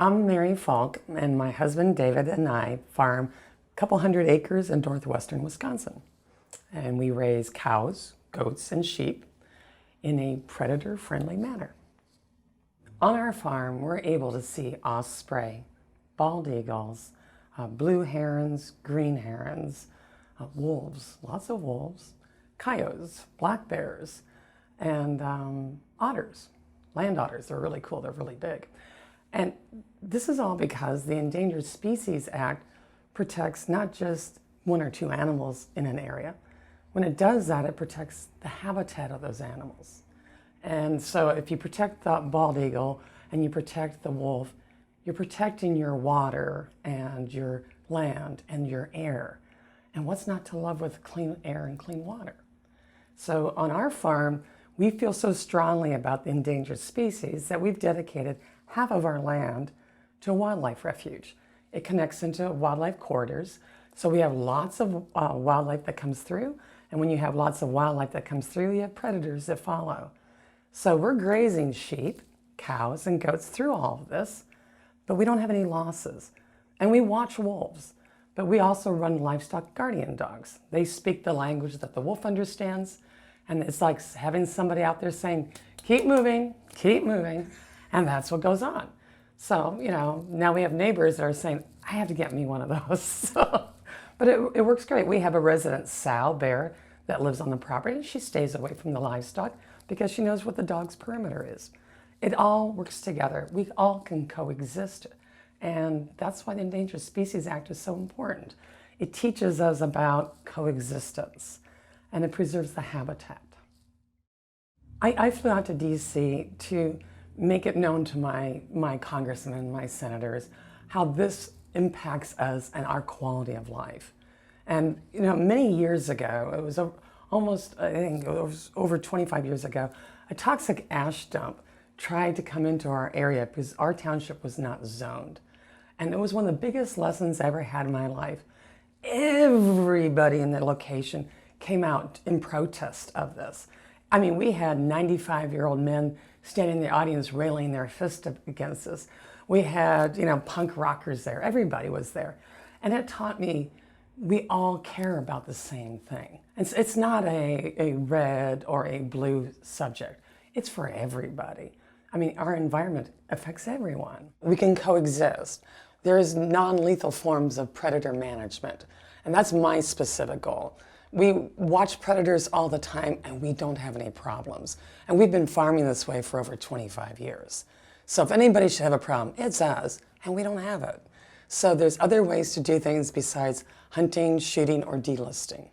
I'm Mary Falk, and my husband David and I farm a couple hundred acres in northwestern Wisconsin. And we raise cows, goats, and sheep in a predator-friendly manner. On our farm, we're able to see osprey, bald eagles, blue herons, green herons, wolves, lots of wolves, coyotes, black bears, and otters. Land otters, they're really cool, they're really big. And this is all because the Endangered Species Act protects not just one or two animals in an area. When it does that, it protects the habitat of those animals. And so if you protect the bald eagle and you protect the wolf, you're protecting your water and your land and your air. And what's not to love with clean air and clean water? So on our farm, we feel so strongly about the endangered species that we've dedicated half of our land to a wildlife refuge. It connects into wildlife corridors, so we have lots of wildlife that comes through, and when you have lots of wildlife that comes through, you have predators that follow. So we're grazing sheep, cows, and goats through all of this, but we don't have any losses. And we watch wolves, but we also run livestock guardian dogs. They speak the language that the wolf understands, and it's like having somebody out there saying, keep moving, and that's what goes on. So, now we have neighbors that are saying, I have to get me one of those. But it works great. We have a resident sow bear that lives on the property, and she stays away from the livestock because she knows what the dog's perimeter is. It all works together. We all can coexist. And that's why the Endangered Species Act is so important. It teaches us about coexistence, and it preserves the habitat. I flew out to DC to make it known to my congressmen and my senators how this impacts us and our quality of life. And many years ago, it was I think it was over 25 years ago, a toxic ash dump tried to come into our area because our township was not zoned. And it was one of the biggest lessons I ever had in my life. Everybody in the location came out in protest of this. I mean, we had 95-year-old men standing in the audience railing their fist against us. We had, punk rockers there. Everybody was there. And it taught me we all care about the same thing. It's not a red or a blue subject. It's for everybody. I mean, our environment affects everyone. We can coexist. There's non-lethal forms of predator management, and that's my specific goal. We watch predators all the time, and we don't have any problems. And we've been farming this way for over 25 years. So if anybody should have a problem, it's us, and we don't have it. So there's other ways to do things besides hunting, shooting, or delisting.